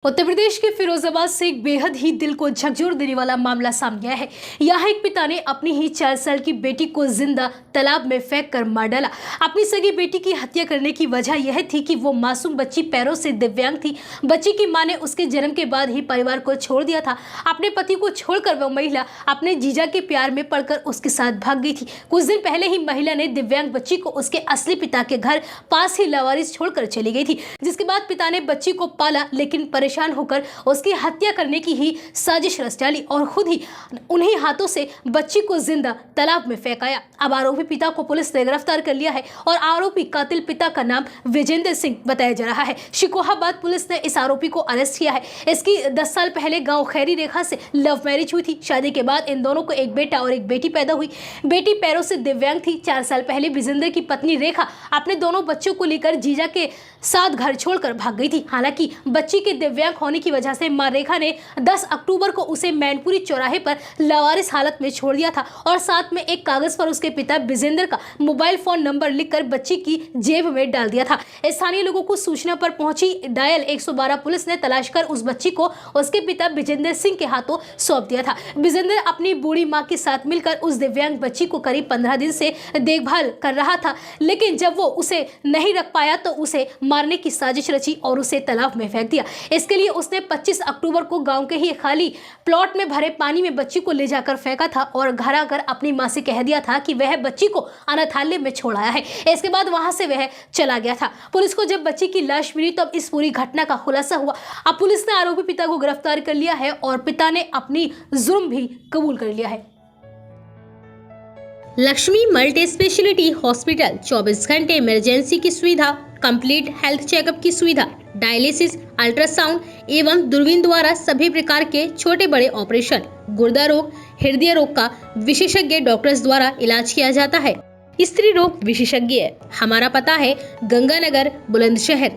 उत्तर प्रदेश के फिरोजाबाद से एक बेहद ही दिल को झकझोर देने वाला मामला सामने आया है। यहाँ एक पिता ने अपनी ही 4 साल की बेटी को जिंदा तालाब में फेंक कर मार डाला। अपनी सगी बेटी की हत्या करने की वजह यह थी कि वो मासूम बच्ची पैरों से दिव्यांग थी। बच्ची की मां ने उसके जन्म के बाद ही परिवार को छोड़ दिया था। अपने पति को छोड़कर वह महिला अपने जीजा के प्यार में पड़कर उसके साथ भाग गई थी। कुछ दिन पहले ही महिला ने दिव्यांग बच्ची को उसके असली पिता के घर पास ही लावारिस छोड़कर चली गई थी, जिसके बाद पिता ने बच्ची को पाला, लेकिन परेशान होकर उसकी हत्या करने की ही साजिश रच डाली और खुद ही उन्हीं हाथों से बच्ची को जिंदा तालाब में फेंकाया। अब आरोपी पिता को पुलिस ने गिरफ्तार कर लिया है और आरोपी कातिल पिता का नाम विजेंद्र सिंह बताया जा रहा है। शिकोहाबाद पुलिस ने इस आरोपी को अरेस्ट किया है। इसकी 10 साल पहले गांव खैरी रेखा से लव मैरिज हुई थी। शादी के बाद इन दोनों को एक बेटा और एक बेटी पैदा हुई। बेटी पैरों से दिव्यांग थी। 4 साल पहले विजेंद्र की पत्नी रेखा अपने दोनों बच्चों को लेकर जीजा के साथ घर छोड़कर भाग गई थी। हालांकि बच्ची के दिव्यांग होने की वजह से मां रेखा ने 10 अक्टूबर को उसे मैनपुरी चौराहे पर लावारिस हालत में छोड़ दिया था और साथ में एक कागज पर उसके पिता विजेंद्र का मोबाइल फोन नंबर लिखकर बच्ची की जेब में डाल दिया था। स्थानीय लोगों को सूचना पर पहुंची डायल 112 पुलिस ने तलाश कर उस बच्ची को उसके पिता विजेंद्र सिंह के हाथों सौंप दिया था। विजेंद्र अपनी बूढ़ी मां के साथ मिलकर उस दिव्यांग बच्ची को करीब 15 दिन से देखभाल कर रहा था, लेकिन जब वो उसे नहीं रख पाया तो उसे मारने की साजिश रची और उसे तालाब में फेंक दिया। इसके लिए उसने 25 अक्टूबर को गांव के ही खाली प्लॉट में भरे पानी में बच्ची को ले जाकर फेंका था और घर आकर अपनी मां से कह दिया था कि वह बच्ची को अनाथालय में छोड़ आया है। इसके बाद वहां से वह चला गया था। पुलिस को जब बच्ची की लाश मिली तब इस पूरी घटना का खुलासा हुआ। अब पुलिस ने आरोपी पिता को गिरफ्तार कर लिया है और पिता ने अपनी जुर्म भी कबूल कर लिया है। लक्ष्मी मल्टी स्पेशलिटी हॉस्पिटल 24 घंटे इमरजेंसी की सुविधा, कंप्लीट हेल्थ चेकअप की सुविधा, डायलिसिस, अल्ट्रासाउंड एवं दूरबीन द्वारा सभी प्रकार के छोटे बड़े ऑपरेशन, गुर्दा रोग, हृदय रोग का विशेषज्ञ डॉक्टर्स द्वारा इलाज किया जाता है। स्त्री रोग विशेषज्ञ। हमारा पता है गंगानगर, बुलंदशहर।